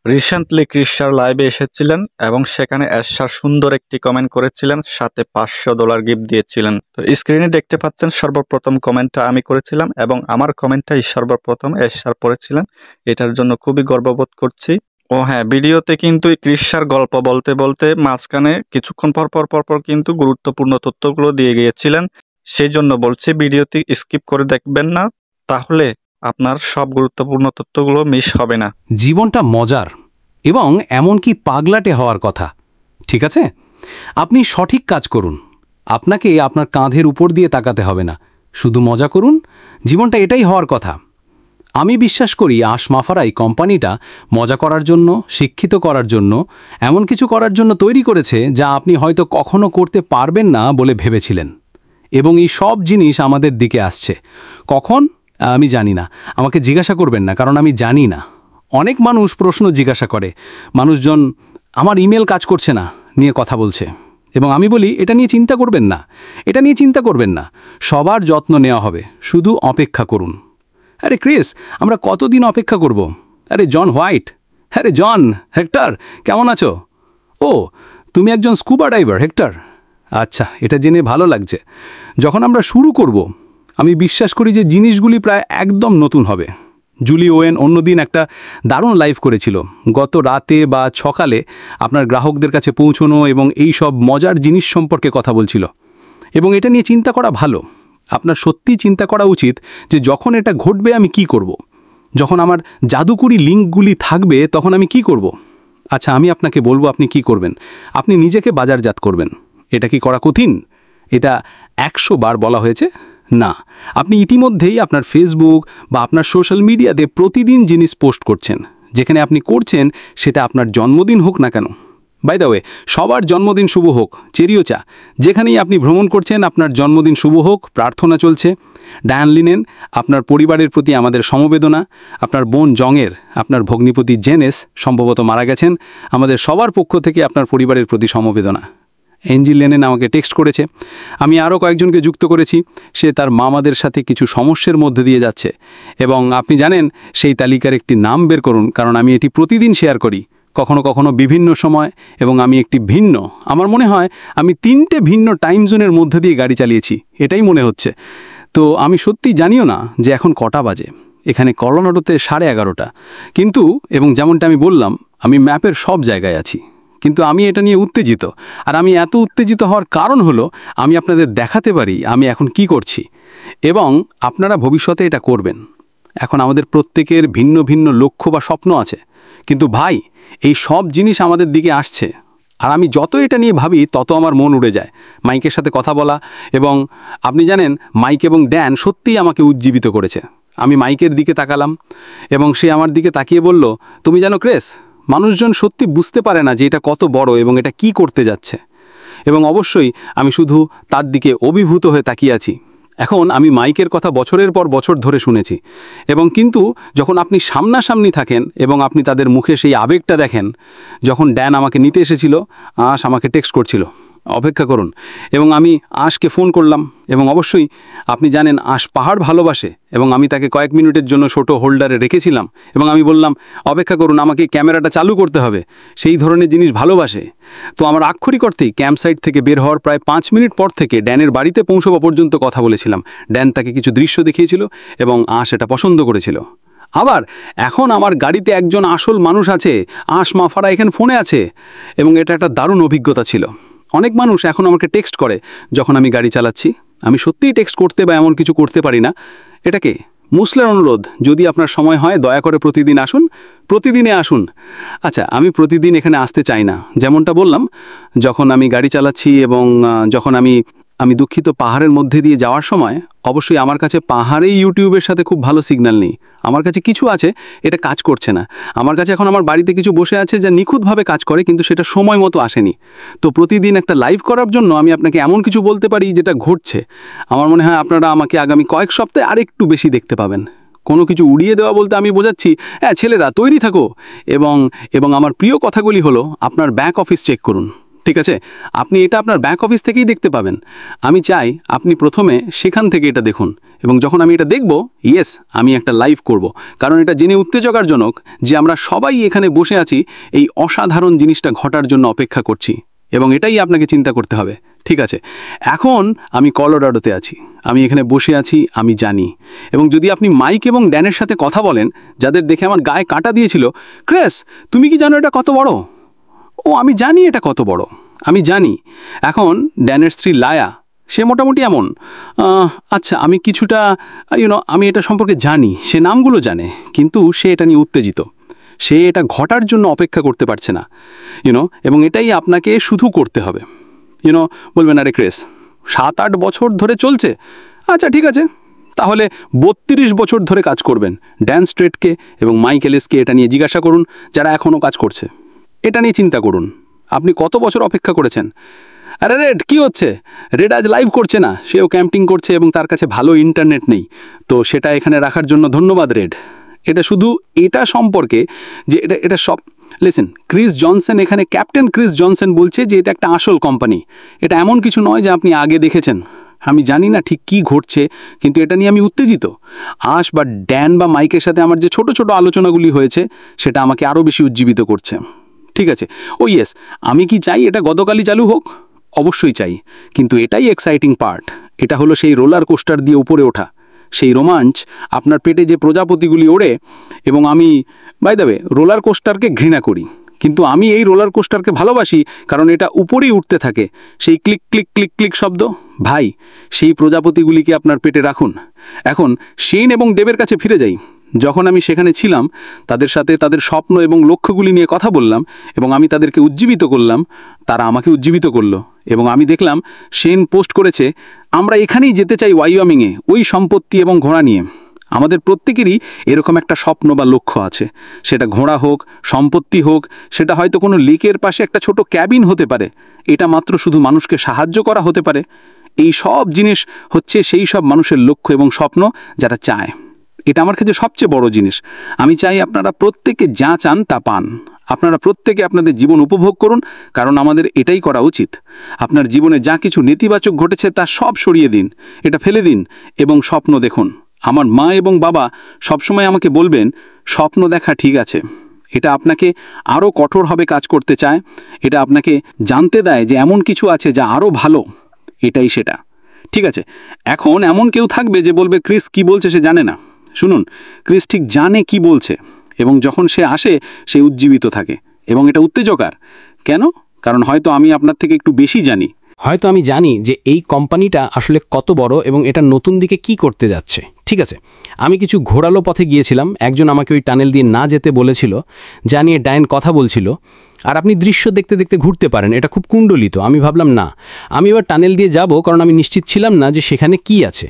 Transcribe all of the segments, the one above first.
Recently ক্রিশ্চার লাইভে এসেছিলেন এবং সেখানে এরশাদ সুন্দর একটি কমেন্ট করেছিলেন, সাথে $500 গিফট দিয়েছিলেন। তো স্ক্রিনে দেখতে পাচ্ছেন সর্বপ্রথম কমেন্টটা আমি করেছিলাম এবং আমার কমেন্টটাই সর্বপ্রথম এরশাদ পড়েছিলেন। এটার জন্য খুবই গর্ববোধ করছি। ও হ্যাঁ, ভিডিওতে কিন্তু ক্রিশ্চার গল্প বলতে বলতে মাঝখানে কিছুক্ষণ পর কিন্তু গুরুত্বপূর্ণ তথ্যগুলো দিয়ে গিয়েছিলেন। সেই জন্য বলছি ভিডিওটি স্কিপ করে দেখবেন না, তাহলে আপনার সব গুরুত্বপূর্ণ তথ্যগুলো মিস হবে না। জীবনটা মজার এবং এমনকি পাগলাটে হওয়ার কথা, ঠিক আছে? আপনি সঠিক কাজ করুন, আপনাকে আপনার কাঁধের উপর দিয়ে তাকাতে হবে না, শুধু মজা করুন। জীবনটা এটাই হওয়ার কথা। আমি বিশ্বাস করি আশমাফারা এই কোম্পানিটা মজা করার জন্য, শিক্ষিত করার জন্য, এমন কিছু করার জন্য তৈরি করেছে যা আপনি হয়তো কখনো করতে পারবেন না বলে ভেবেছিলেন। এবং এই সব জিনিস আমাদের দিকে আসছে কখন আমি জানি না, আমাকে জিজ্ঞাসা করবেন না, কারণ আমি জানি না। অনেক মানুষ প্রশ্ন জিজ্ঞাসা করে, মানুষজন আমার ইমেল কাজ করছে না নিয়ে কথা বলছে, এবং আমি বলি এটা নিয়ে চিন্তা করবেন না, এটা নিয়ে চিন্তা করবেন না, সবার যত্ন নেওয়া হবে, শুধু অপেক্ষা করুন। আরে ক্রিস, আমরা কতদিন অপেক্ষা করব? আরে জন হোয়াইট, আরে জন, হেক্টর কেমন আছো? ও, তুমি একজন স্কুবা ডাইভার হেক্টর? আচ্ছা, এটা জেনে ভালো লাগছে। যখন আমরা শুরু করব, আমি বিশ্বাস করি যে জিনিসগুলি প্রায় একদম নতুন হবে। জুলি ওয়েন অন্যদিন একটা দারুণ লাইভ করেছিল, গত রাতে বা সকালে আপনার গ্রাহকদের কাছে পৌঁছনো এবং এই সব মজার জিনিস সম্পর্কে কথা বলছিল। এবং এটা নিয়ে চিন্তা করা ভালো। আপনার সত্যিই চিন্তা করা উচিত যে যখন এটা ঘটবে আমি কি করব। যখন আমার জাদুকরি লিঙ্কগুলি থাকবে তখন আমি কি করব। আচ্ছা, আমি আপনাকে বলবো আপনি কি করবেন। আপনি নিজেকে বাজারজাত করবেন। এটা কি করা কঠিন? এটা 100 বার বলা হয়েছে না। আপনি ইতিমধ্যেই আপনার ফেসবুক বা আপনার সোশ্যাল মিডিয়াতে প্রতিদিন জিনিস পোস্ট করছেন। যেখানে আপনি করছেন সেটা আপনার জন্মদিন হোক না কেন, বাই দ্য ওয়ে, সবার জন্মদিন শুভ হোক, চেরিও চা। যেখানেই আপনি ভ্রমণ করছেন আপনার জন্মদিন শুভ হোক, প্রার্থনা চলছে। ডায়ান লিনেন, আপনার পরিবারের প্রতি আমাদের সমবেদনা। আপনার বোন জংয়ের, আপনার ভগ্নিপতি জেনেস সম্ভবত মারা গেছেন, আমাদের সবার পক্ষ থেকে আপনার পরিবারের প্রতি সমবেদনা। এঞ্জিল লেনেন আমাকে টেক্সট করেছে। আমি আরও কয়েকজনকে যুক্ত করেছি। সে তার মামাদের সাথে কিছু সমস্যার মধ্যে দিয়ে যাচ্ছে, এবং আপনি জানেন সেই তালিকার একটি নাম বের করুন, কারণ আমি এটি প্রতিদিন শেয়ার করি, কখনো কখনো বিভিন্ন সময়, এবং আমি একটি ভিন্ন, আমার মনে হয় আমি 3টে ভিন্ন টাইম জোনের মধ্যে দিয়ে গাড়ি চালিয়েছি, এটাই মনে হচ্ছে। তো আমি সত্যি জানিও না যে এখন কটা বাজে। এখানে কলোরাডোতে 11:30। কিন্তু, এবং যেমনটা আমি বললাম, আমি ম্যাপের সব জায়গায় আছি, কিন্তু আমি এটা নিয়ে উত্তেজিত। আর আমি এত উত্তেজিত হওয়ার কারণ হলো আমি আপনাদের দেখাতে পারি আমি এখন কি করছি, এবং আপনারা ভবিষ্যতে এটা করবেন। এখন আমাদের প্রত্যেকের ভিন্ন ভিন্ন লক্ষ্য বা স্বপ্ন আছে, কিন্তু ভাই, এই সব জিনিস আমাদের দিকে আসছে, আর আমি যত এটা নিয়ে ভাবি তত আমার মন উড়ে যায়। মাইকের সাথে কথা বলা, এবং আপনি জানেন মাইক এবং ড্যান সত্যিই আমাকে উজ্জীবিত করেছে। আমি মাইকের দিকে তাকালাম এবং সে আমার দিকে তাকিয়ে বলল, তুমি জানো ক্রেস, মানুষজন সত্যি বুঝতে পারে না যে এটা কত বড় এবং এটা কি করতে যাচ্ছে। এবং অবশ্যই আমি শুধু তার দিকে অভিভূত হয়ে তাকিয়ে আছি। এখন আমি মাইকের কথা বছরের পর বছর ধরে শুনেছি, এবং কিন্তু যখন আপনি সামনাসামনি থাকেন এবং আপনি তাদের মুখে সেই আবেগটা দেখেন। যখন ড্যান আমাকে নিতে এসেছিল, আশ আমাকে টেক্সট করছিল অপেক্ষা করুন, এবং আমি আশকে ফোন করলাম, এবং অবশ্যই আপনি জানেন আশ পাহাড় ভালোবাসে, এবং আমি তাকে কয়েক মিনিটের জন্য ছোট হোল্ডারে রেখেছিলাম, এবং আমি বললাম অপেক্ষা করুন, আমাকে ক্যামেরাটা চালু করতে হবে, সেই ধরনের জিনিস ভালোবাসে। তো আমার আক্ষরিক অর্থেই ক্যাম্প সাইট থেকে বের হওয়ার প্রায় 5 মিনিট পর থেকে ড্যানের বাড়িতে পৌঁছাবা পর্যন্ত কথা বলেছিলাম। ড্যান তাকে কিছু দৃশ্য দেখিয়েছিল এবং আশ এটা পছন্দ করেছিল। আবার এখন আমার গাড়িতে একজন আসল মানুষ আছে, আশমাফারা এখানে ফোনে আছে, এবং এটা একটা দারুণ অভিজ্ঞতা ছিল। অনেক মানুষ এখন আমাকে টেক্সট করে যখন আমি গাড়ি চালাচ্ছি। আমি সত্যিই টেক্সট করতে বা এমন কিছু করতে পারি না। এটাকে মুসলের অনুরোধ, যদি আপনার সময় হয় দয়া করে প্রতিদিন আসুন, প্রতিদিনে আসুন। আচ্ছা, আমি প্রতিদিন এখানে আসতে চাই না। যেমনটা বললাম, যখন আমি গাড়ি চালাচ্ছি এবং যখন আমি দুঃখিত পাহাড়ের মধ্যে দিয়ে যাওয়ার সময়, অবশ্যই আমার কাছে পাহাড়েই ইউটিউবের সাথে খুব ভালো সিগন্যাল নেই। আমার কাছে কিছু আছে, এটা কাজ করছে না। আমার কাছে এখন আমার বাড়িতে কিছু বসে আছে যা নিখুঁতভাবে কাজ করে, কিন্তু সেটা সময় মতো আসেনি। তো প্রতিদিন একটা লাইভ করার জন্য আমি আপনাকে এমন কিছু বলতে পারি যেটা ঘটছে। আমার মনে হয় আপনারা আমাকে আগামী কয়েক সপ্তাহে আরেকটু বেশি দেখতে পাবেন। কোনো কিছু উড়িয়ে দেওয়া বলতে আমি বোঝাচ্ছি, হ্যাঁ ছেলেরা তৈরি থাকো, এবং আমার প্রিয় কথাগুলি হলো আপনার ব্যাক অফিস চেক করুন। ঠিক আছে, আপনি এটা আপনার ব্যাক অফিস থেকেই দেখতে পাবেন। আমি চাই আপনি প্রথমে সেখান থেকে এটা দেখুন, এবং যখন আমি এটা দেখব, ইয়েস, আমি একটা লাইভ করব, কারণ এটা জেনে উত্তেজকারজনক যে আমরা সবাই এখানে বসে আছি এই অসাধারণ জিনিসটা ঘটার জন্য অপেক্ষা করছি, এবং এটাই আপনাকে চিন্তা করতে হবে। ঠিক আছে, এখন আমি কলোরাডোতে আছি, আমি এখানে বসে আছি, আমি জানি। এবং যদি আপনি মাইক এবং ড্যানের সাথে কথা বলেন, যাদের দেখে আমার গায়ে কাঁটা দিয়েছিল, ক্রেস তুমি কি জানো এটা কত বড়? ও আমি জানি এটা কত বড়, আমি জানি। এখন ড্যানের স্ত্রী লায়া, সে মোটামুটি এমন, আচ্ছা আমি কিছুটা আমি এটা সম্পর্কে জানি, সে নামগুলো জানে, কিন্তু সে এটা নিয়ে উত্তেজিত, সে এটা ঘটার জন্য অপেক্ষা করতে পারছে না, এবং এটাই আপনাকে শুধু করতে হবে। বলবেন আরে ক্রেস 7-8 বছর ধরে চলছে, আচ্ছা ঠিক আছে, তাহলে 32 বছর ধরে কাজ করবেন। ড্যান স্ট্রেটকে এবং মাইক এলিসকে এটা নিয়ে জিজ্ঞাসা করুন, যারা এখনও কাজ করছে। এটা নিয়ে চিন্তা করুন, আপনি কত বছর অপেক্ষা করেছেন? আরে রেড কি হচ্ছে? রেড আজ লাইভ করছে না, সেও ক্যাম্পিং করছে এবং তার কাছে ভালো ইন্টারনেট নেই, তো সেটা এখানে রাখার জন্য ধন্যবাদ রেড। এটা শুধু এটা সম্পর্কে যে এটা সব লিসেন, ক্রিস জনসন এখানে, ক্যাপ্টেন ক্রিস জনসন বলছে যে এটা একটা আসল কোম্পানি, এটা এমন কিছু নয় যে আপনি আগে দেখেছেন। আমি জানি না ঠিক কী ঘটছে, কিন্তু এটা নিয়ে আমি উত্তেজিত। আশ বা ড্যান বা মাইকের সাথে আমার যে ছোট ছোট আলোচনাগুলি হয়েছে, সেটা আমাকে আরও বেশি উজ্জীবিত করছে। ঠিক আছে, ও ইয়েস, আমি কি চাই এটা গতকালই চালু হোক? অবশ্যই চাই, কিন্তু এটাই এক্সাইটিং পার্ট। এটা হলো সেই রোলার কোস্টার দিয়ে উপরে ওঠা, সেই রোমাঞ্চ, আপনার পেটে যে প্রজাপতিগুলি ওড়ে। এবং আমি বাই দ্য ওয়ে রোলার কোস্টারকে ঘৃণা করি, কিন্তু আমি এই রোলার কোস্টারকে ভালোবাসি, কারণ এটা উপরেই উঠতে থাকে, সেই ক্লিক ক্লিক ক্লিক ক্লিক শব্দ। ভাই, সেই প্রজাপতিগুলিকে আপনার পেটে রাখুন। এখন শেন এবং ডেবের কাছে ফিরে যাই। যখন আমি সেখানে ছিলাম, তাদের সাথে তাদের স্বপ্ন এবং লক্ষ্যগুলি নিয়ে কথা বললাম, এবং আমি তাদেরকে উজ্জীবিত করলাম, তারা আমাকে উজ্জীবিত করলো। এবং আমি দেখলাম শেন পোস্ট করেছে, আমরা এখানেই যেতে চাই ওয়াইওমিংয়ে, ওই সম্পত্তি এবং ঘোড়া নিয়ে। আমাদের প্রত্যেকেরই এরকম একটা স্বপ্ন বা লক্ষ্য আছে, সেটা ঘোড়া হোক, সম্পত্তি হোক, সেটা হয়তো কোনো লেকের পাশে একটা ছোট ক্যাবিন হতে পারে, এটা মাত্র শুধু মানুষকে সাহায্য করা হতে পারে। এই সব জিনিস হচ্ছে সেই সব মানুষের লক্ষ্য এবং স্বপ্ন যারা চায়। এটা আমার কাছে সবচেয়ে বড় জিনিস। আমি চাই আপনারা প্রত্যেকে যা চান তা পান। আপনারা প্রত্যেকে আপনাদের জীবন উপভোগ করুন, কারণ আমাদের এটাই করা উচিত। আপনার জীবনে যা কিছু নেতিবাচক ঘটেছে তা সব সরিয়ে দিন, এটা ফেলে দিন এবং স্বপ্ন দেখুন। আমার মা এবং বাবা সবসময় আমাকে বলবেন, স্বপ্ন দেখা ঠিক আছে, এটা আপনাকে আরও কঠোরভাবে কাজ করতে চায়, এটা আপনাকে জানতে দেয় যে এমন কিছু আছে যা আরও ভালো, এটাই সেটা। ঠিক আছে, এখন এমন কেউ থাকবে যে বলবে ক্রিস কি বলছে সে জানে না। শুনুন, ক্রিস ঠিক জানে কি বলছে, এবং যখন সে আসে সে উজ্জীবিত থাকে, এবং এটা উত্তেজকার। কেন? কারণ হয়তো আমি আপনার থেকে একটু বেশি জানি। হয়তো আমি জানি যে এই কোম্পানিটা আসলে কত বড় এবং এটা নতুন দিকে কি করতে যাচ্ছে। ঠিক আছে, আমি কিছু ঘোরালো পথে গিয়েছিলাম, একজন আমাকে ওই টানেল দিয়ে না যেতে বলেছিল, যা নিয়ে ডাইন কথা বলছিল। আর আপনি দৃশ্য দেখতে দেখতে ঘুরতে পারেন, এটা খুব কুণ্ডলিত। আমি ভাবলাম না, আমি এবার টানেল দিয়ে যাব, কারণ আমি নিশ্চিত ছিলাম না যে সেখানে কি আছে।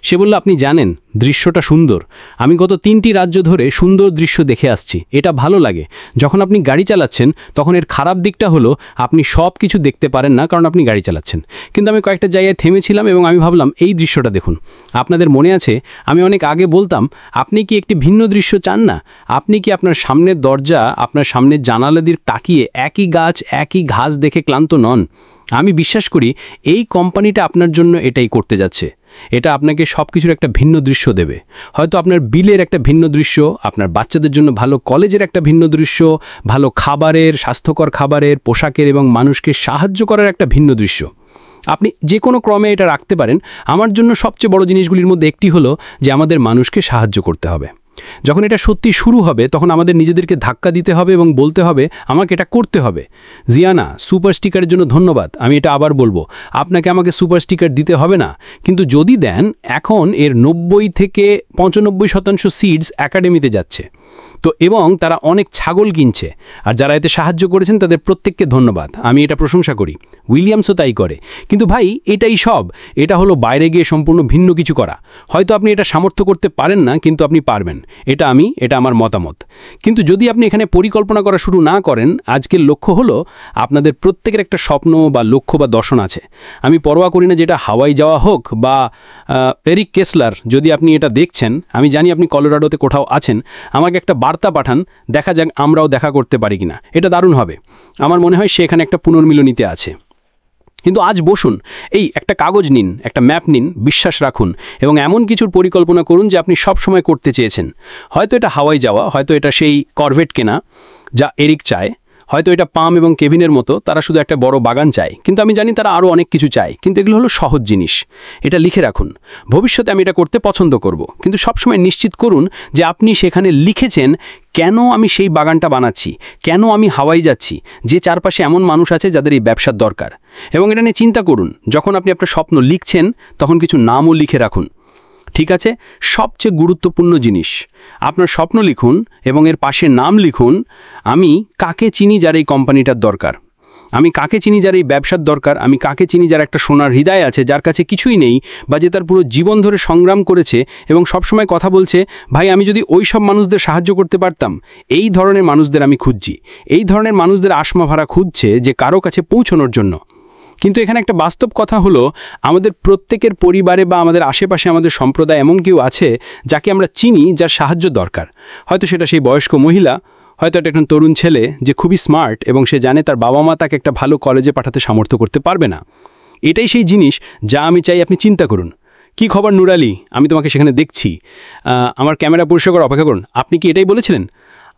সে বলল, আপনি জানেন দৃশ্যটা সুন্দর, আমি গত 3টি রাজ্য ধরে সুন্দর দৃশ্য দেখে আসছি, এটা ভালো লাগে। যখন আপনি গাড়ি চালাচ্ছেন তখন এর খারাপ দিকটা হলো আপনি সব কিছু দেখতে পারেন না, কারণ আপনি গাড়ি চালাচ্ছেন। কিন্তু আমি কয়েকটা জায়গায় থেমেছিলাম এবং আমি ভাবলাম এই দৃশ্যটা দেখুন। আপনাদের মনে আছে আমি অনেক আগে বলতাম, আপনি কি একটি ভিন্ন দৃশ্য চান না? আপনি কি আপনার সামনের দরজা, আপনার সামনের জানালা দিয়ে তাকিয়ে একই গাছ একই ঘাস দেখে ক্লান্ত নন? আমি বিশ্বাস করি এই কোম্পানিটা আপনার জন্য এটাই করতে যাচ্ছে। এটা আপনাকে সব কিছুর একটা ভিন্ন দৃশ্য দেবে। হয়তো আপনার বিলের একটা ভিন্ন দৃশ্য, আপনার বাচ্চাদের জন্য ভালো কলেজের একটা ভিন্ন দৃশ্য, ভালো খাবারের, স্বাস্থ্যকর খাবারের, পোশাকের এবং মানুষকে সাহায্য করার একটা ভিন্ন দৃশ্য। আপনি যে কোনো ক্রমে এটা রাখতে পারেন। আমার জন্য সবচেয়ে বড় জিনিসগুলির মধ্যে একটি হলো যে আমাদের মানুষকে সাহায্য করতে হবে। যখন এটা সত্যি শুরু হবে তখন আমাদের নিজেদেরকে ধাক্কা দিতে হবে এবং বলতে হবে আমাকে এটা করতে হবে। জিয়ানা, সুপার স্টিকারের জন্য ধন্যবাদ। আমি এটা আবার বলবো, আপনাকে আমাকে সুপার স্টিকার দিতে হবে না, কিন্তু যদি দেন, এখন এর 90 থেকে 95% সিডস একাডেমিতে যাচ্ছে। তো এবং তারা অনেক ছাগল কিনছে, আর যারা এতে সাহায্য করেছেন তাদের প্রত্যেককে ধন্যবাদ। আমি এটা প্রশংসা করি, উইলিয়ামসও তাই করে। কিন্তু ভাই, এটাই সব। এটা হলো বাইরে গিয়ে সম্পূর্ণ ভিন্ন কিছু করা। হয়তো আপনি এটা সামর্থ্য করতে পারেন না, কিন্তু আপনি পারবেন। এটা আমার মতামত। কিন্তু যদি আপনি এখানে পরিকল্পনা করা শুরু না করেন, আজকের লক্ষ্য হলো আপনাদের প্রত্যেকের একটা স্বপ্ন বা লক্ষ্য বা দর্শন আছে। আমি পরোয়া করি না যেটা হাওয়াই যাওয়া হোক বা এরিক কেসলার, যদি আপনি এটা দেখছেন, আমি জানি আপনি কলোরাডোতে কোথাও আছেন, আমাকে একটা বার্তা পাঠান, দেখা যাক আমরাও দেখা করতে পারি কিনা। এটা দারুণ হবে। আমার মনে হয় সে এখানে একটা পুনর্মিলনীতে আছে। কিন্তু আজ বসুন, এই একটা কাগজ নিন, একটা ম্যাপ নিন, বিশ্বাস রাখুন এবং এমন কিছুর পরিকল্পনা করুন যে আপনি সব সময় করতে চেয়েছেন। হয়তো এটা হাওয়াই যাওয়া, হয়তো এটা সেই করভেট কেনা যা এরিক চায়, হয়তো এটা পাম এবং কেভিনের মতো তারা শুধু একটা বড় বাগান চায়, কিন্তু আমি জানি তারা আরও অনেক কিছু চায়। কিন্তু এগুলো হলো সহজ জিনিস। এটা লিখে রাখুন। ভবিষ্যতে আমি এটা করতে পছন্দ করব, কিন্তু সবসময় নিশ্চিত করুন যে আপনি সেখানে লিখেছেন কেন আমি সেই বাগানটা বানাচ্ছি, কেন আমি হাওয়াই যাচ্ছি, যে চারপাশে এমন মানুষ আছে যাদের এই ব্যবসার দরকার। এবং এটা নিয়ে চিন্তা করুন, যখন আপনি আপনার স্বপ্ন লিখছেন তখন কিছু নামও লিখে রাখুন। ঠিক আছে, সবচেয়ে গুরুত্বপূর্ণ জিনিস, আপনার স্বপ্ন লিখুন এবং এর পাশে নাম লিখুন। আমি কাকে চিনি যার এই কোম্পানিটার দরকার, আমি কাকে চিনি যার এই ব্যবসার দরকার, আমি কাকে চিনি যার একটা সোনার হৃদয় আছে, যার কাছে কিছুই নেই বা যে তার পুরো জীবন ধরে সংগ্রাম করেছে এবং সবসময় কথা বলছে, ভাই আমি যদি ওই সব মানুষদের সাহায্য করতে পারতাম। এই ধরনের মানুষদের আমি খুঁজছি। এই ধরনের মানুষদের আসমা ভাড়া খুঁজছে যে কারো কাছে পৌঁছানোর জন্য। কিন্তু এখানে একটা বাস্তব কথা হলো, আমাদের প্রত্যেকের পরিবারে বা আমাদের আশেপাশে আমাদের সম্প্রদায় এমন কেউ আছে যাকে আমরা চিনি, যার সাহায্য দরকার। হয়তো সেটা সেই বয়স্ক মহিলা, হয়তো এটা একটা তরুণ ছেলে যে খুবই স্মার্ট এবং সে জানে তার বাবা মা তাকে একটা ভালো কলেজে পাঠাতে সামর্থ্য করতে পারবে না। এটাই সেই জিনিস যা আমি চাই আপনি চিন্তা করুন। কি খবর নুরালি, আমি তোমাকে সেখানে দেখছি। আমার ক্যামেরা পরিষ্কার করে অপেক্ষা করুন। আপনি কি এটাই বলেছিলেন?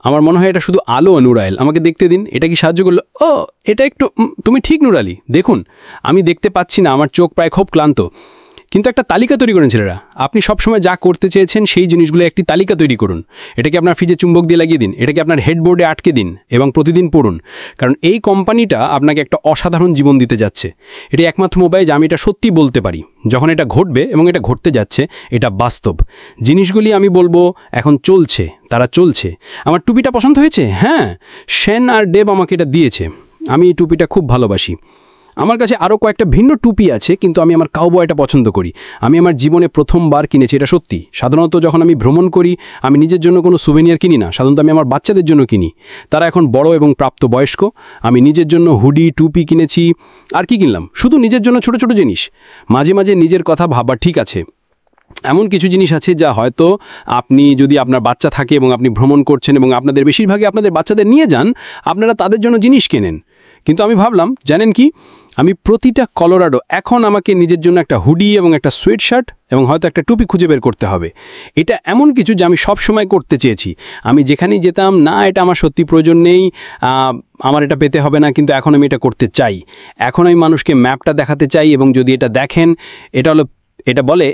আমার মনে হয় এটা শুধু আলো নুরাইল, আমাকে দেখতে দিন। এটা কি সাহায্য করলো? ও এটা একটু, তুমি ঠিক নুরালি, দেখুন আমি দেখতে পাচ্ছি না, আমার চোখ প্রায় খুব ক্লান্ত। কিন্তু একটা তালিকা তৈরি করেন ছেলেরা। আপনি সবসময় যা করতে চেয়েছেন সেই জিনিসগুলো একটি তালিকা তৈরি করুন। এটাকে আপনার ফ্রিজে চুম্বক দিয়ে লাগিয়ে দিন, এটাকে আপনার হেডবোর্ডে আটকে দিন এবং প্রতিদিন পড়ুন। কারণ এই কোম্পানিটা আপনাকে একটা অসাধারণ জীবন দিতে যাচ্ছে। এটি একমাত্র মোবাইল যে আমি এটা সত্যি বলতে পারি। যখন এটা ঘটবে এবং এটা ঘটতে যাচ্ছে, এটা বাস্তব জিনিসগুলি আমি বলবো এখন চলছে, তারা চলছে। আমার টুপিটা পছন্দ হয়েছে? হ্যাঁ, শেন আর ডেব আমাকে এটা দিয়েছে। আমি এই টুপিটা খুব ভালোবাসি। আমার কাছে আরও কয়েকটা ভিন্ন টুপি আছে, কিন্তু আমি আমার কাউবয়টা পছন্দ করি। আমি আমার জীবনে প্রথমবার কিনেছি, এটা সত্যি। সাধারণত যখন আমি ভ্রমণ করি আমি নিজের জন্য কোনো সুভেনিয়ার কিনি না, সাধারণত আমি আমার বাচ্চাদের জন্য কিনি। তারা এখন বড় এবং প্রাপ্তবয়স্ক। আমি নিজের জন্য হুডি, টুপি কিনেছি। আর কি কিনলাম? শুধু নিজের জন্য ছোট ছোট জিনিস। মাঝে মাঝে নিজের কথা ভাবা ঠিক আছে। এমন কিছু জিনিস আছে যা হয়তো আপনি যদি আপনার বাচ্চা থাকে এবং আপনি ভ্রমণ করছেন এবং আপনাদের বেশিরভাগই আপনাদের বাচ্চাদের নিয়ে যান, আপনারা তাদের জন্য জিনিস কেনেন। কিন্তু আমি ভাবলাম, জানেন কি, আমি প্রতিটা কলোরাডো এখন আমাকে নিজের জন্য একটা হুডি এবং একটা সোয়েট শার্ট এবং হয়তো একটা টুপি খুঁজে বের করতে হবে। এটা এমন কিছু যা আমি সব সময় করতে চেয়েছি। আমি যেখানেই যেতাম, না এটা আমার সত্যি প্রয়োজন নেই, আমার এটা পেতে হবে না, কিন্তু এখন আমি এটা করতে চাই। এখন আমি মানুষকে ম্যাপটা দেখাতে চাই এবং যদি এটা দেখেন, এটা হলো, এটা বলে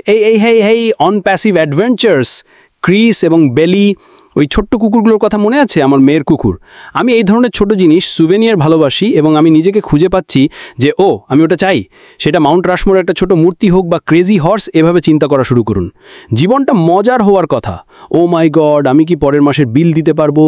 এই অন প্যাসিভ অ্যাডভেঞ্চার্স। ক্রিস এবং বেলি, ওই ছোট্ট কুকুরগুলোর কথা মনে আছে? আমার মেয়ের কুকুর। আমি এই ধরনের ছোট জিনিস সুভেনিয়ার ভালোবাসি এবং আমি নিজেকে খুঁজে পাচ্ছি যে আমি ওটা চাই। সেটা মাউন্ট রাশমোর একটা ছোট মূর্তি হোক বা ক্রেজি হর্স, এভাবে চিন্তা করা শুরু করুন। জীবনটা মজার হওয়ার কথা। ও মাই গড, আমি কি পরের মাসের বিল দিতে পারবো?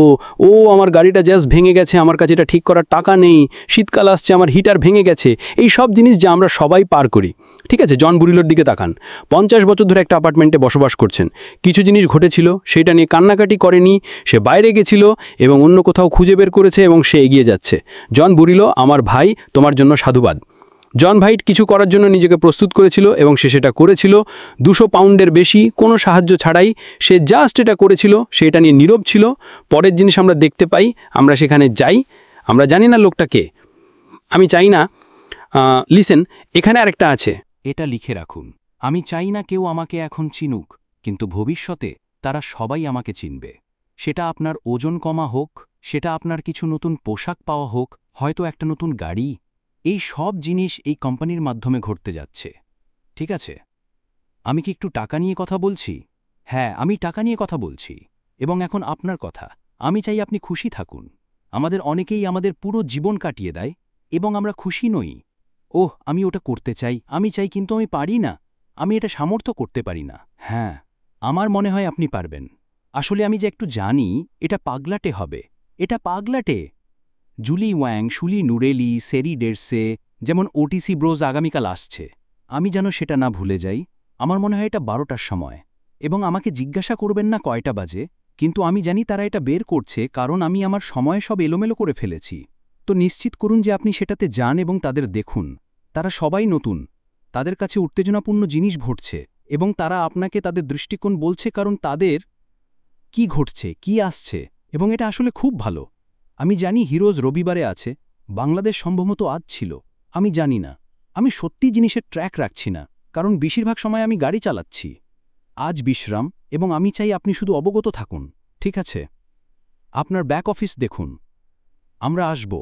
আমার গাড়িটা জাস্ট ভেঙে গেছে, আমার কাছে এটা ঠিক করার টাকা নেই। শীতকাল আসছে, আমার হিটার ভেঙে গেছে। এই সব জিনিস যা আমরা সবাই পার করি। ঠিক আছে, জন বুরিলোর দিকে তাকান। 50 বছর ধরে একটা অ্যাপার্টমেন্টে বসবাস করছেন। কিছু জিনিস ঘটেছিল, সেটা নিয়ে কান্নাকাটি করেনি, সে বাইরে গেছিল এবং অন্য কোথাও খুঁজে বের করেছে এবং সে এগিয়ে যাচ্ছে। জন বুরিলো, আমার ভাই, তোমার জন্য সাধুবাদ। জন ভাইট কিছু করার জন্য নিজেকে প্রস্তুত করেছিল এবং সে সেটা করেছিল 200 পাউন্ডের বেশি, কোনো সাহায্য ছাড়াই। সে জাস্ট এটা করেছিল, সে এটা নিয়ে নীরব ছিল। পরের জিনিস আমরা দেখতে পাই, আমরা সেখানে যাই, আমরা জানি না লোকটা কে। আমি চাই না, লিসেন, এখানে আরেকটা আছে। এটা লিখে রাখুন। আমি চাই না কেউ আমাকে এখন চিনুক, কিন্তু ভবিষ্যতে তারা সবাই আমাকে চিনবে। সেটা আপনার ওজন কমা হোক, সেটা আপনার কিছু নতুন পোশাক পাওয়া হোক, হয়তো একটা নতুন গাড়ি। এই সব জিনিস এই কোম্পানির মাধ্যমে ঘটতে যাচ্ছে। ঠিক আছে, আমি কি একটু টাকা নিয়ে কথা বলছি? হ্যাঁ, আমি টাকা নিয়ে কথা বলছি। এবং এখন আপনার কথা। আমি চাই আপনি খুশি থাকুন। আমাদের অনেকেই আমাদের পুরো জীবন কাটিয়ে দেয় এবং আমরা খুশি নই। আমি ওটা করতে চাই, আমি চাই, কিন্তু আমি পারি না, আমি এটা সামর্থ্য করতে পারি না। হ্যাঁ, আমার মনে হয় আপনি পারবেন। আসলে আমি যে একটু জানি, এটা পাগলাটে হবে। এটা পাগলাটে। জুলি ওয়াং, শুলি নুরেলি, সেরি ডেরসে, যেমন ওটিসি ব্রোজ আগামীকাল আসছে। আমি যেন সেটা না ভুলে যাই। আমার মনে হয় এটা 12টার সময়। এবং আমাকে জিজ্ঞাসা করবেন না কয়টা বাজে, কিন্তু আমি জানি তারা এটা বের করছে, কারণ আমি আমার সময় সব এলোমেলো করে ফেলেছি। তো নিশ্চিত করুন যে আপনি সেটাতে যান এবং তাদের দেখুন। তারা সবাই নতুন, তাদের কাছে উত্তেজনাপূর্ণ জিনিস ঘটছে এবং তারা আপনাকে তাদের দৃষ্টিকোণ বলছে, কারণ তাদের কি ঘটছে, কি আসছে, এবং এটা আসলে খুব ভালো। আমি জানি হিরোজ রবিবারে আছে, বাংলাদেশ সম্ভবত আজ ছিল, আমি জানি না। আমি সত্যি জিনিসের ট্র্যাক রাখছি না, কারণ বেশিরভাগ সময় আমি গাড়ি চালাচ্ছি। আজ বিশ্রাম, এবং আমি চাই আপনি শুধু অবগত থাকুন, ঠিক আছে? আপনার ব্যাক অফিস দেখুন। আমরা আসব।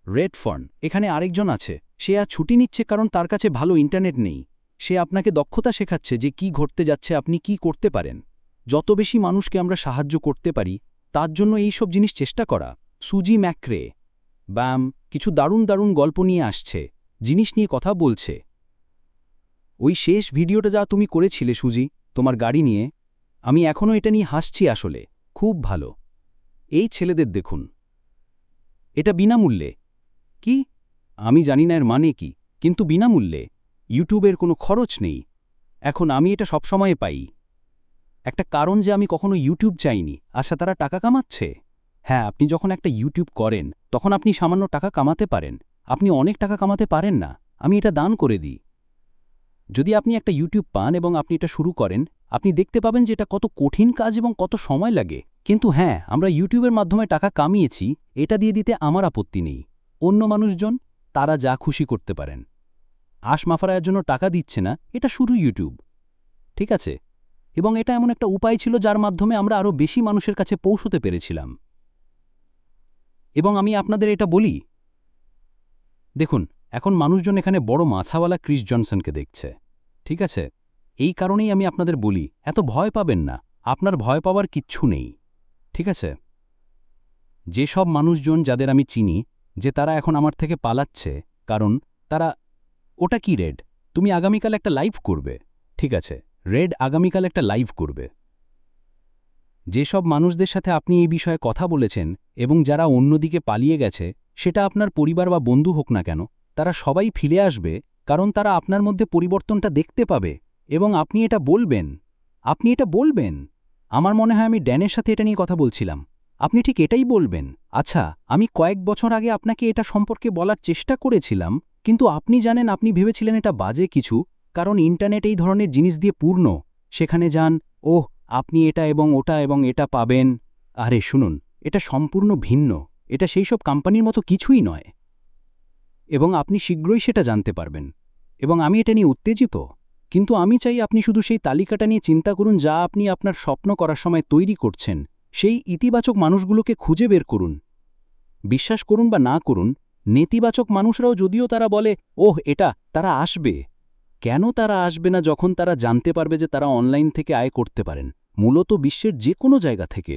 রেড ফার্ন, এখানে আরেকজন আছে, সে আজ ছুটি নিচ্ছে কারণ তার কাছে ভালো ইন্টারনেট নেই। সে আপনাকে দক্ষতা শেখাচ্ছে যে কি ঘটতে যাচ্ছে, আপনি কি করতে পারেন। যত বেশি মানুষকে আমরা সাহায্য করতে পারি, তার জন্য এই সব জিনিস চেষ্টা করা। সুজি ম্যাক্রে, ব্যাম, কিছু দারুণ দারুণ গল্প নিয়ে আসছে, জিনিস নিয়ে কথা বলছে। ওই শেষ ভিডিওটা যা তুমি করেছিলে সুজি, তোমার গাড়ি নিয়ে, আমি এখনও এটা নিয়ে হাসছি আসলে, খুব ভালো। এই ছেলেদের দেখুন, এটা বিনামূল্যে। কি? আমি জানি না এর মানে কি, কিন্তু বিনামূল্যে, ইউটিউবের কোনো খরচ নেই। এখন আমি এটা সবসময় পাই। একটা কারণ যে আমি কখনো ইউটিউব চাইনি, আশা তারা টাকা কামাচ্ছে। হ্যাঁ, আপনি যখন একটা ইউটিউব করেন, তখন আপনি সামান্য টাকা কামাতে পারেন, আপনি অনেক টাকা কামাতে পারেন না। আমি এটা দান করে দিই। যদি আপনি একটা ইউটিউব পান এবং আপনি এটা শুরু করেন, আপনি দেখতে পাবেন যে এটা কত কঠিন কাজ এবং কত সময় লাগে। কিন্তু হ্যাঁ, আমরা ইউটিউবের মাধ্যমে টাকা কামিয়েছি, এটা দিয়ে দিতে আমার আপত্তি নেই। অন্য মানুষজন, তারা যা খুশি করতে পারেন। আশ মাফারায়ের জন্য টাকা দিচ্ছে না, এটা শুধু ইউটিউব, ঠিক আছে? এবং এটা এমন একটা উপায় ছিল যার মাধ্যমে আমরা আরও বেশি মানুষের কাছে পৌঁছতে পেরেছিলাম। এবং আমি আপনাদের এটা বলি, দেখুন, এখন মানুষজন এখানে বড় মাছাওয়ালা ক্রিস জনসনকে দেখছে, ঠিক আছে? এই কারণেই আমি আপনাদের বলি, এত ভয় পাবেন না, আপনার ভয় পাওয়ার কিচ্ছু নেই, ঠিক আছে? যেসব মানুষজন যাদের আমি চিনি যে তারা এখন আমার থেকে পালাচ্ছে, কারণ তারা, ওটা কি রেড, তুমি আগামীকাল একটা লাইভ করবে, ঠিক আছে? রেড আগামীকাল একটা লাইভ করবে। যেসব মানুষদের সাথে আপনি এই বিষয়ে কথা বলেছেন এবং যারা অন্যদিকে পালিয়ে গেছে, সেটা আপনার পরিবার বা বন্ধু হোক না কেন, তারা সবাই ফিরে আসবে, কারণ তারা আপনার মধ্যে পরিবর্তনটা দেখতে পাবে এবং আপনি এটা বলবেন। আপনি এটা বলবেন। আমার মনে হয় আমি ড্যানের সাথে এটা নিয়ে কথা বলছিলাম। আপনি ঠিক এটাই বলবেন। আচ্ছা, আমি কয়েক বছর আগে আপনাকে এটা সম্পর্কে বলার চেষ্টা করেছিলাম, কিন্তু আপনি জানেন, আপনি ভেবেছিলেন এটা বাজে কিছু, কারণ ইন্টারনেট এই ধরনের জিনিস দিয়ে পূর্ণ। সেখানে যান, ওহ, আপনি এটা এবং ওটা এবং এটা পাবেন। আরে শুনুন, এটা সম্পূর্ণ ভিন্ন, এটা সেই সব কোম্পানির মতো কিছুই নয়। এবং আপনি শীঘ্রই সেটা জানতে পারবেন। এবং আমি এটা নিয়ে উত্তেজিত, কিন্তু আমি চাই আপনি শুধু সেই তালিকাটা নিয়ে চিন্তা করুন যা আপনি আপনার স্বপ্ন করার সময় তৈরি করছেন। সেই ইতিবাচক মানুষগুলোকে খুঁজে বের করুন। বিশ্বাস করুন বা না করুন, নেতিবাচক মানুষরাও যদিও তারা বলে, ওহ এটা, তারা আসবে। কেন তারা আসবে না যখন তারা জানতে পারবে যে তারা অনলাইন থেকে আয় করতে পারেন, মূলত বিশ্বের যে কোনো জায়গা থেকে?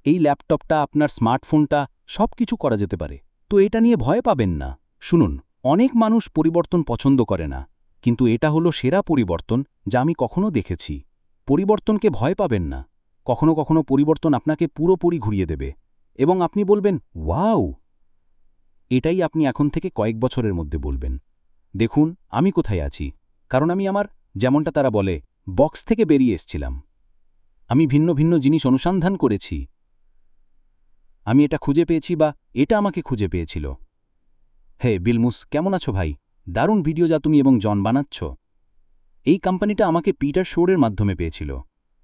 এই ল্যাপটপটা, আপনার স্মার্টফোনটা, সব কিছু করা যেতে পারে। তো এটা নিয়ে ভয় পাবেন না। শুনুন, অনেক মানুষ পরিবর্তন পছন্দ করে না, কিন্তু এটা হলো সেরা পরিবর্তন যা আমি কখনো দেখেছি। পরিবর্তনকে ভয় পাবেন না। কখনো কখনো পরিবর্তন আপনাকে পুরোপুরি ঘুরিয়ে দেবে এবং আপনি বলবেন, ওয়াও! এটাই আপনি এখন থেকে কয়েক বছরের মধ্যে বলবেন, দেখুন আমি কোথায় আছি, কারণ আমি আমার, যেমনটা তারা বলে, বক্স থেকে বেরিয়ে এসেছিলাম। আমি ভিন্ন ভিন্ন জিনিস অনুসন্ধান করেছি। আমি এটা খুঁজে পেয়েছি, বা এটা আমাকে খুঁজে পেয়েছিল। হে বিলমুস, কেমন আছো ভাই? দারুণ ভিডিও যা তুমি এবং জন বানাচ্ছ। এই কোম্পানিটা আমাকে পিটার শোরের মাধ্যমে পেয়েছিল,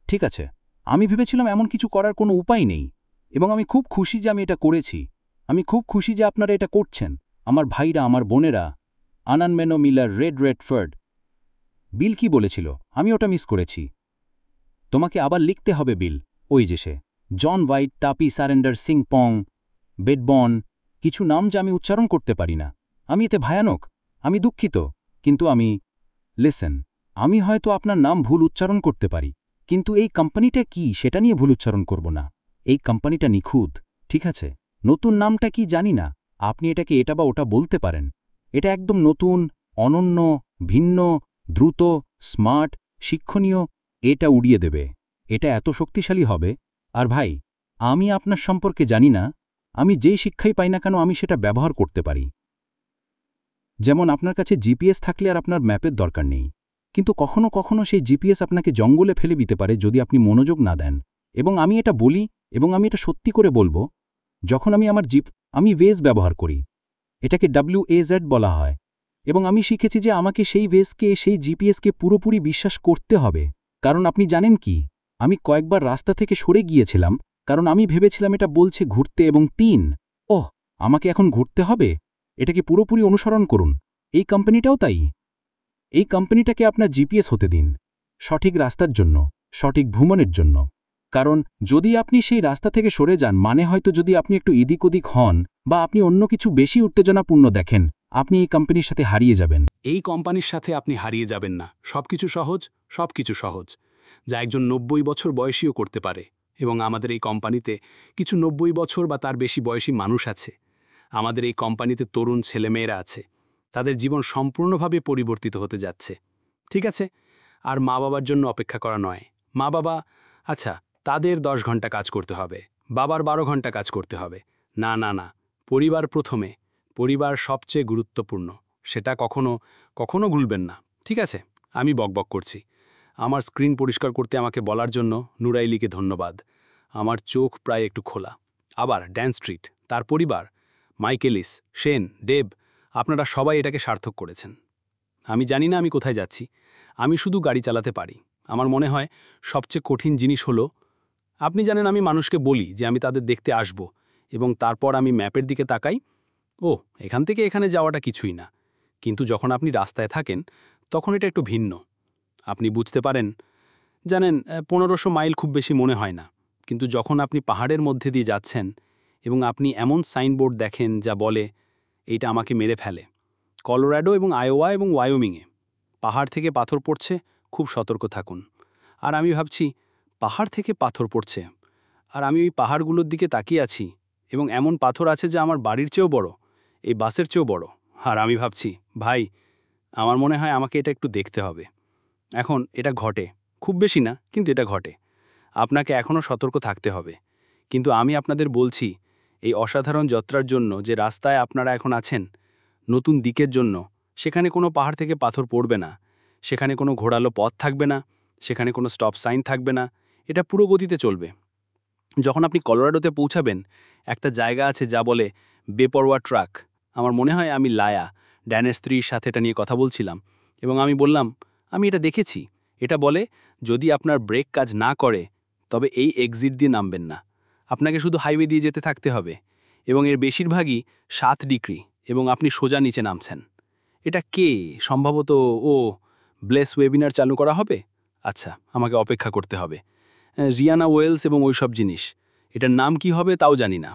ঠিক আছে? আমি ভেবেছিলাম এমন কিছু করার কোনো উপায় নেই, এবং আমি খুব খুশি যে আমি এটা করেছি। আমি খুব খুশি যে আপনারা এটা করছেন, আমার ভাইরা, আমার বোনেরা। আনান মেনো মিলার, রেড রেডফোর্ড। বিল কি বলেছিল? আমি ওটা মিস করেছি। তোমাকে আবার লিখতে হবে বিল। ওই যে সে, জন হোয়াইট, টাপি সারেন্ডার, সিং পং, বেডবন, কিছু নাম যা আমি উচ্চারণ করতে পারি না। আমি এতে ভয়ানক, আমি দুঃখিত, কিন্তু আমি, লিসেন, আমি হয়তো আপনার নাম ভুল উচ্চারণ করতে পারি, কিন্তু এই কোম্পানিটা কি সেটা নিয়ে ভুল উচ্চারণ করব না। এই কোম্পানিটা নিখুঁত, ঠিক আছে? নতুন নামটা কি জানি না, আপনি এটাকে এটা বা ওটা বলতে পারেন। এটা একদম নতুন, অনন্য, ভিন্ন, দ্রুত, স্মার্ট, শিক্ষণীয়। এটা উড়িয়ে দেবে। এটা এত শক্তিশালী হবে। আর ভাই, আমি আপনার সম্পর্কে জানি না, আমি যেই শিক্ষাই পাই না কেন আমি সেটা ব্যবহার করতে পারি। যেমন আপনার কাছে জিপিএস থাকলে আর আপনার ম্যাপের দরকার নেই, কিন্তু কখনো কখনো সেই জিপিএস আপনাকে জঙ্গলে ফেলে দিতে পারে যদি আপনি মনোযোগ না দেন। এবং আমি এটা বলি, এবং আমি এটা সত্যি করে বলবো, যখন আমি আমার আমি ওয়েজ ব্যবহার করি, এটাকে WAZ বলা হয়, এবং আমি শিখেছি যে আমাকে সেই ওয়েজকে, সেই জিপিএসকে পুরোপুরি বিশ্বাস করতে হবে। কারণ আপনি জানেন কি, আমি কয়েকবার রাস্তা থেকে সরে গিয়েছিলাম কারণ আমি ভেবেছিলাম এটা বলছে ঘুরতে এবং 3। ওহ, আমাকে এখন ঘুরতে হবে? এটাকে পুরোপুরি অনুসরণ করুন। এই কোম্পানিটাও তাই। এই কোম্পানিটাকে আপনার জিপিএস হতে দিন, সঠিক রাস্তার জন্য, সঠিক ভ্রমণের জন্য। কারণ যদি আপনি সেই রাস্তা থেকে সরে যান, মানে হয়তো যদি আপনি একটু এদিক ওদিক হন বা আপনি অন্য কিছু বেশি উত্তেজনাপূর্ণ দেখেন, আপনি এই কোম্পানির সাথে হারিয়ে যাবেন। এই কোম্পানির সাথে আপনি হারিয়ে যাবেন না। সবকিছু সহজ, সবকিছু সহজ, যা একজন 90 বছর বয়সীও করতে পারে। এবং আমাদের এই কোম্পানিতে কিছু 90 বছর বা তার বেশি বয়সী মানুষ আছে। আমাদের এই কোম্পানিতে তরুণ ছেলেমেয়েরা আছে। তাদের জীবন সম্পূর্ণভাবে পরিবর্তিত হতে যাচ্ছে। ঠিক আছে, আর মা বাবার জন্য অপেক্ষা করা নয়। মা বাবা, আচ্ছা, তাদের 10 ঘন্টা কাজ করতে হবে, বাবার 12 ঘন্টা কাজ করতে হবে। না না না, পরিবার প্রথমে। পরিবার সবচেয়ে গুরুত্বপূর্ণ। সেটা কখনো কখনো ভুলবেন না। ঠিক আছে, আমি বকবক করছি। আমার স্ক্রিন পরিষ্কার করতে আমাকে বলার জন্য নুরাইলিকে ধন্যবাদ। আমার চোখ প্রায় একটু খোলা। আবার ড্যান স্ট্রিট, তার পরিবার, মাইকেলিস, শেন, ডেব, আপনারা সবাই এটাকে সার্থক করেছেন। আমি জানি না আমি কোথায় যাচ্ছি। আমি শুধু গাড়ি চালাতে পারি। আমার মনে হয় সবচেয়ে কঠিন জিনিস হলো, আপনি জানেন আমি মানুষকে বলি যে আমি তাদের দেখতে আসব, এবং তারপর আমি ম্যাপের দিকে তাকাই, ও এখান থেকে এখানে যাওয়াটা কিছুই না। কিন্তু যখন আপনি রাস্তায় থাকেন তখন এটা একটু ভিন্ন। আপনি বুঝতে পারেন, জানেন 1500 মাইল খুব বেশি মনে হয় না। কিন্তু যখন আপনি পাহাড়ের মধ্যে দিয়ে যাচ্ছেন এবং আপনি এমন সাইনবোর্ড দেখেন যা বলে এইটা আমাকে মেরে ফেলে। কলোরাডো এবং আয়োয়া এবং ওয়ায়োমিংয়ে পাহাড় থেকে পাথর পড়ছে, খুব সতর্ক থাকুন। আর আমি ভাবছি, পাহাড় থেকে পাথর পড়ছে, আর আমি ওই পাহাড়গুলোর দিকে তাকিয়ে আছি, এবং এমন পাথর আছে যা আমার বাড়ির চেয়েও বড়, এই বাসের চেয়েও বড়। আর আমি ভাবছি, ভাই, আমার মনে হয় আমাকে এটা একটু দেখতে হবে। এখন এটা ঘটে, খুব বেশি না, কিন্তু এটা ঘটে। আপনাকে এখনও সতর্ক থাকতে হবে। কিন্তু আমি আপনাদের বলছি, এই অসাধারণ যাত্রার জন্য যে রাস্তায় আপনারা এখন আছেন, নতুন দিকের জন্য, সেখানে কোনো পাহাড় থেকে পাথর পড়বে না, সেখানে কোনো ঘোরালো পথ থাকবে না, সেখানে কোনো স্টপ সাইন থাকবে না। এটা পুরো গতিতে চলবে। যখন আপনি কলোরাডোতে পৌঁছাবেন, একটা জায়গা আছে যা বলে বেপরোয়া ট্রাক। আমার মনে হয় আমি লায়া, ড্যানের স্ত্রীর সাথে এটা নিয়ে কথা বলছিলাম, এবং আমি বললাম, আমি এটা দেখেছি। এটা বলে যদি আপনার ব্রেক কাজ না করে তবে এই এক্সিট দিয়ে নামবেন না, আপনাকে শুধু হাইওয়ে দিয়ে যেতে থাকতে হবে, এবং এর বেশিরভাগই 7 ডিগ্রি, এবং আপনি সোজা নিচে নামছেন। এটা কে? সম্ভবত ও ব্লেস ওয়েবিনার চালু করা হবে। আচ্ছা, আমাকে অপেক্ষা করতে হবে। রিয়ানা ওয়েলস এবং ওইসব জিনিস, এটার নাম কি হবে তাও জানি না।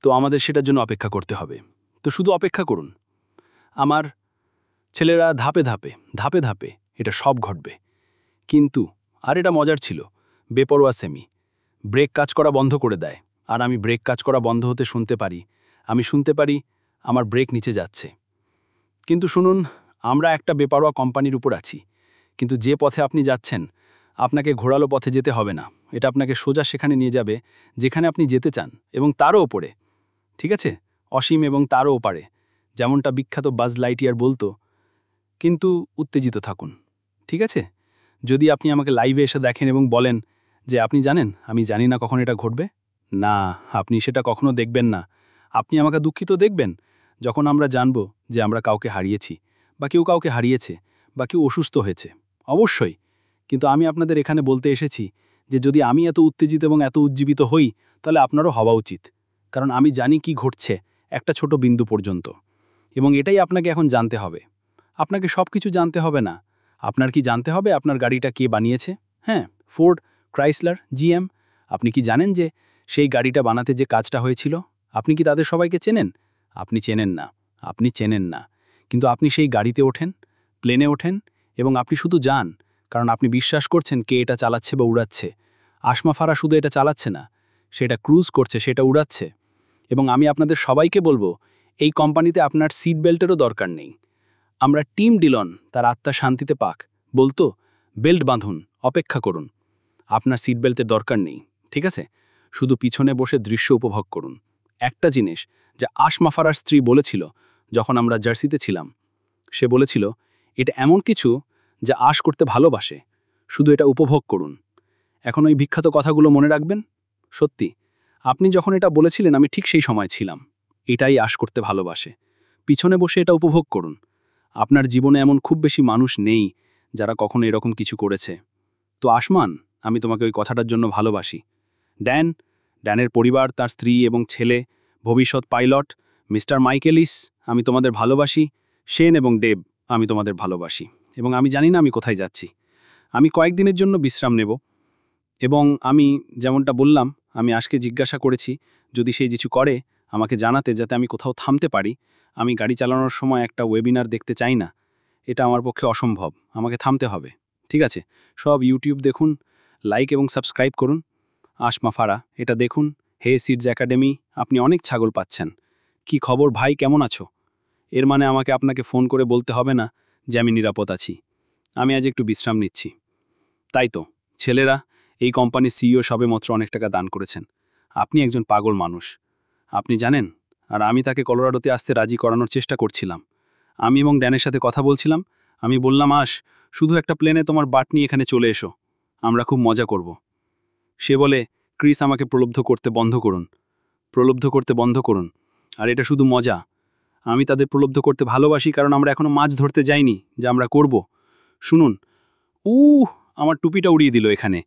তো আমাদের সেটার জন্য অপেক্ষা করতে হবে। তো শুধু অপেক্ষা করুন। আমার ছেলেরা ধাপে ধাপে ধাপে ধাপে এটা সব ঘটবে। কিন্তু আর এটা মজার ছিল, বেপরোয়া সেমি ব্রেক কাজ করা বন্ধ করে দেয়, আর আমি ব্রেক কাজ করা বন্ধ হতে শুনতে পারি। আমি শুনতে পারি আমার ব্রেক নিচে যাচ্ছে। কিন্তু শুনুন, আমরা একটা বেপরোয়া কোম্পানির উপর আছি, কিন্তু যে পথে আপনি যাচ্ছেন, আপনাকে ঘোরালো পথে যেতে হবে না। এটা আপনাকে সোজা সেখানে নিয়ে যাবে যেখানে আপনি যেতে চান, এবং তারও ওপরে। ঠিক আছে, অসীম এবং তারও ওপারে, যেমনটা বিখ্যাত বাজ লাইটইয়ার বলতো। কিন্তু উত্তেজিত থাকুন। ঠিক আছে, যদি আপনি আমাকে লাইভে এসে দেখেন এবং বলেন যে আপনি জানেন আমি জানি না কখন এটা ঘটবে, না, আপনি সেটা কখনো দেখবেন না। আপনি আমাকে দুঃখিত দেখবেন যখন আমরা জানব যে আমরা কাউকে হারিয়েছি, বা কেউ কাউকে হারিয়েছে, বা কেউ অসুস্থ হয়েছে। অবশ্যই। কিন্তু আমি আপনাদের এখানে বলতে এসেছি যে যদি আমি এত উত্তেজিত এবং এত উজ্জীবিত হই, তাহলে আপনারও হওয়া উচিত। কারণ আমি জানি কি ঘটছে একটা ছোট বিন্দু পর্যন্ত, এবং এটাই আপনাকে এখন জানতে হবে। আপনাকে সব কিছু জানতে হবে না। আপনার কি জানতে হবে আপনার গাড়িটা কে বানিয়েছে? হ্যাঁ, ফোর্ড, ক্রাইসলার, জিএম। আপনি কি জানেন যে সেই গাড়িটা বানাতে যে কাজটা হয়েছিল? আপনি কি তাদের সবাইকে চেনেন? আপনি চেনেন না। আপনি চেনেন না। কিন্তু আপনি সেই গাড়িতে ওঠেন, প্লেনে ওঠেন, এবং আপনি শুধু যান, কারণ আপনি বিশ্বাস করছেন কে এটা চালাচ্ছে বা উড়াচ্ছে। আসমা ফারা শুধু এটা চালাচ্ছে না, সেটা ক্রুজ করছে, সেটা উড়াচ্ছে। এবং আমি আপনাদের সবাইকে বলবো, এই কোম্পানিতে আপনার সিট বেল্টেরও দরকার নেই। আমরা টিম ডিলন তার আত্মা শান্তিতে পাক বলতো, বেল্ট বাঁধুন, অপেক্ষা করুন। আপনার সিট বেল্টের দরকার নেই, ঠিক আছে? শুধু পিছনে বসে দৃশ্য উপভোগ করুন। একটা জিনিস যা আসমা ফারার স্ত্রী বলেছিল যখন আমরা জার্সিতে ছিলাম, সে বলেছিল, এটা এমন কিছু যা আশ করতে ভালোবাসে, শুধু এটা উপভোগ করুন। এখন ওই বিখ্যাত কথাগুলো মনে রাখবেন। সত্যি, আপনি যখন এটা বলেছিলেন আমি ঠিক সেই সময় ছিলাম। এটাই আশ করতে ভালোবাসে। পিছনে বসে এটা উপভোগ করুন। আপনার জীবনে এমন খুব বেশি মানুষ নেই যারা কখনো এরকম কিছু করেছে। তো আসমান, আমি তোমাকে ওই কথাটার জন্য ভালোবাসি। ড্যান, ড্যানের পরিবার, তার স্ত্রী এবং ছেলে, ভবিষ্যৎ পাইলট, মিস্টার মাইকেলিস, আমি তোমাদের ভালোবাসি। শেন এবং ডেব, আমি তোমাদের ভালোবাসি। এবং আমি জানি না আমি কোথায় যাচ্ছি। আমি কয়েকদিনের জন্য বিশ্রাম নেব। এবং আমি যেমনটা বললাম, আমি আজকে জিজ্ঞাসা করেছি যদি সে কিছু করে আমাকে জানাতে, যাতে আমি কোথাও থামতে পারি। আমি গাড়ি চালানোর সময় একটা ওয়েবিনার দেখতে চাই না, এটা আমার পক্ষে অসম্ভব, আমাকে থামতে হবে। ঠিক আছে, সব ইউটিউব দেখুন, লাইক এবং সাবস্ক্রাইব করুন। আসমা ফারা, এটা দেখুন। হে সিডস একাডেমি, আপনি অনেক ছাগল পাচ্ছেন। কি খবর ভাই, কেমন আছো? এর মানে আমাকে আপনাকে ফোন করে বলতে হবে না যে আমি নিরাপদ আছি। আমি আজ একটু বিশ্রাম নিচ্ছি। তাই তো ছেলেরা, এই কোম্পানির সিইও সবেমাত্র অনেক টাকা দান করেছেন। আপনি একজন পাগল মানুষ, আপনি জানেন। আর আমি তাকে কলোরাডোতে আসতে রাজি করানোর চেষ্টা করছিলাম। আমি এবং ড্যানের সাথে কথা বলছিলাম। আমি বললাম, শুধু একটা প্লেনে তোমার বাট নিয়ে এখানে চলে এসো, আমরা খুব মজা করব। সে বলে, ক্রিস, আমাকে প্রলুব্ধ করতে বন্ধ করুন, প্রলুব্ধ করতে বন্ধ করুন। আর এটা শুধু মজা। আমি তাদের প্রলুব্ধ করতে ভালোবাসি, কারণ আমরা এখনো মাছ ধরতে যাইনি, যা আমরা করব। শুনুন, আমার টুপিটা উড়িয়ে দিল এখানে।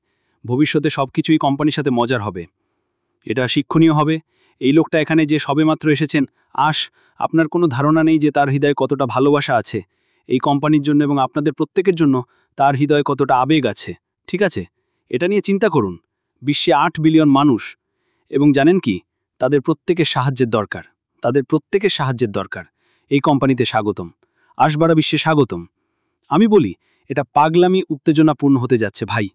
ভবিষ্যতে সব কিছুই কোম্পানির সাথে মজার হবে, এটা শিক্ষণীয় হবে। এই লোকটা এখানে যে সবেমাত্র এসেছেন, আপনার কোনো ধারণা নেই যে তার হৃদয়ে কতটা ভালোবাসা আছে এই কোম্পানির জন্য, এবং আপনাদের প্রত্যেকের জন্য তার হৃদয়ে কতটা আবেগ আছে। ঠিক আছে, এটা নিয়ে চিন্তা করুন। বিশ্বে 8 বিলিয়ন মানুষ, এবং জানেন কি, তাদের প্রত্যেকের সাহায্যের দরকার, তাদের প্রত্যেকের সাহায্যের দরকার। এই কোম্পানিতে স্বাগতম, আসবারা বিশ্বে স্বাগতম। আমি বলি, এটা পাগলামি উত্তেজনাপূর্ণ হতে যাচ্ছে ভাই,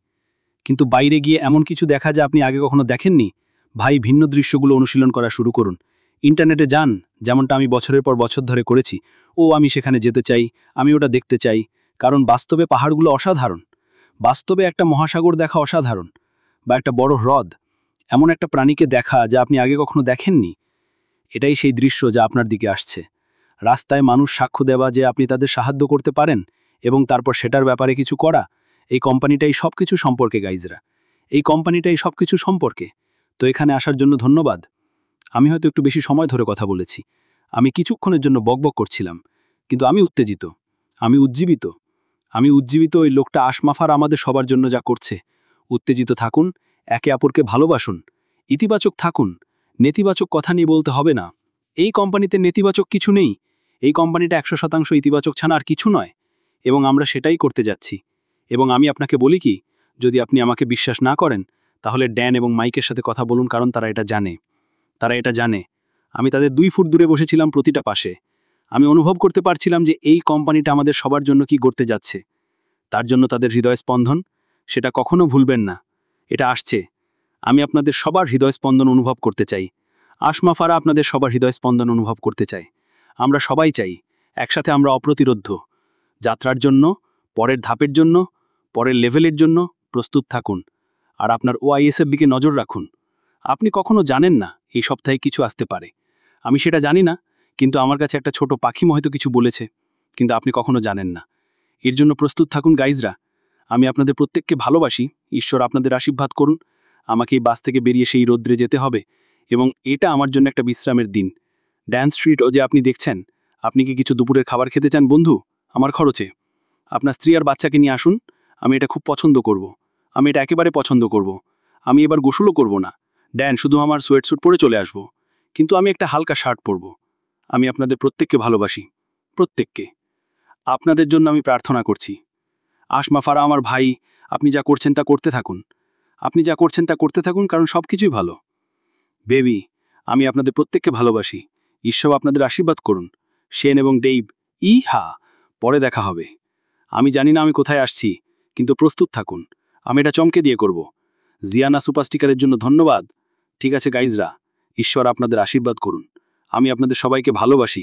কিন্তু বাইরে গিয়ে এমন কিছু দেখা যা আপনি আগে কখনো দেখেননি। ভাই, ভিন্ন দৃশ্যগুলো অনুশীলন করা শুরু করুন। ইন্টারনেটে যান, যেমনটা আমি বছরের পর বছর ধরে করেছি। আমি সেখানে যেতে চাই, আমি ওটা দেখতে চাই, কারণ বাস্তবে পাহাড়গুলো অসাধারণ। বাস্তবে একটা মহাসাগর দেখা অসাধারণ, বা একটা বড় হ্রদ, এমন একটা প্রাণীকে দেখা যা আপনি আগে কখনো দেখেননি। এটাই সেই দৃশ্য যা আপনার দিকে আসছে। রাস্তায় মানুষ সাক্ষ্য দেওয়া যে আপনি তাদের সাহায্য করতে পারেন, এবং তারপর সেটার ব্যাপারে কিছু করা। এই কোম্পানিটাই সব কিছু সম্পর্কে গাইজরা, এই কোম্পানিটাই সব কিছু সম্পর্কে। তো এখানে আসার জন্য ধন্যবাদ। আমি হয়তো একটু বেশি সময় ধরে কথা বলেছি, আমি কিছুক্ষণের জন্য বকবক করছিলাম, কিন্তু আমি উত্তেজিত, আমি উজ্জীবিত। আমি উজ্জীবিত। ওই লোকটা আসমাফার আমাদের সবার জন্য যা করছে। উত্তেজিত থাকুন, একে অপরকে ভালোবাসুন, ইতিবাচক থাকুন। নেতিবাচক কথা নিয়ে বলতে হবে না। এই কোম্পানিতে নেতিবাচক কিছু নেই। এই কোম্পানিটা 100% ইতিবাচক ছাড়া আর কিছু নয়, এবং আমরা সেটাই করতে যাচ্ছি। এবং আমি আপনাকে বলি কি, যদি আপনি আমাকে বিশ্বাস না করেন, তাহলে ড্যান এবং মাইকের সাথে কথা বলুন, কারণ তারা এটা জানে। তারা এটা জানে। আমি তাদের 2 ফুট দূরে বসেছিলাম প্রতিটা পাশে। আমি অনুভব করতে পারছিলাম যে এই কোম্পানিটা আমাদের সবার জন্য কি করতে যাচ্ছে। তার জন্য তাদের হৃদয় স্পন্দন, সেটা কখনো ভুলবেন না। এটা আসছে। আমি আপনাদের সবার হৃদয় স্পন্দন অনুভব করতে চাই। আসমা ফারা আপনাদের সবার হৃদয় স্পন্দন অনুভব করতে চাই। আমরা সবাই চাই, একসাথে আমরা অপ্রতিরোধ্য। যাত্রার জন্য, পরের ধাপের জন্য, পরের লেভেলের জন্য প্রস্তুত থাকুন। আর আপনার ওআইএসের দিকে নজর রাখুন। আপনি কখনো জানেন না এই সপ্তাহে কিছু আসতে পারে। আমি সেটা জানি না, কিন্তু আমার কাছে একটা ছোট পাখি হয়তো কিছু বলেছে, কিন্তু আপনি কখনো জানেন না। এর জন্য প্রস্তুত থাকুন গাইজরা। আমি আপনাদের প্রত্যেককে ভালোবাসি। ঈশ্বর আপনাদের আশীর্বাদ করুন। আমাকে এই বাস থেকে বেরিয়ে সেই রৌদ্রে যেতে হবে, এবং এটা আমার জন্য একটা বিশ্রামের দিন। ড্যান স্ট্রিট যে আপনি দেখছেন, আপনি কি কিছু দুপুরের খাবার খেতে চান বন্ধু? আমার খরচে। আপনার স্ত্রী আর বাচ্চাকে নিয়ে আসুন। আমি এটা খুব পছন্দ করব। আমি এটা একেবারে পছন্দ করব। আমি এবার গোসলও করব না। ড্যান, শুধু আমার সোয়েটস্যুট পরে চলে আসব, কিন্তু আমি একটা হালকা শার্ট পরব। আমি আপনাদের প্রত্যেককে ভালোবাসি, প্রত্যেককে। আপনাদের জন্য আমি প্রার্থনা করছি। আসমা ফারা আমার ভাই, আপনি যা করছেন তা করতে থাকুন। আপনি যা করছেন তা করতে থাকুন, কারণ সব কিছুই ভালো। বেবি, আমি আপনাদের প্রত্যেককে ভালোবাসি। ঈশ্বর আপনাদের আশীর্বাদ করুন। শেন এবং ডেইভ, পরে দেখা হবে। আমি জানি না আমি কোথায় আসছি, কিন্তু প্রস্তুত থাকুন। আমি এটা চমকে দিয়ে করব। জিয়ানা সুপারস্টিকারের জন্য ধন্যবাদ। ঠিক আছে গাইজরা, ঈশ্বর আপনাদের আশীর্বাদ করুন। আমি আপনাদের সবাইকে ভালোবাসি।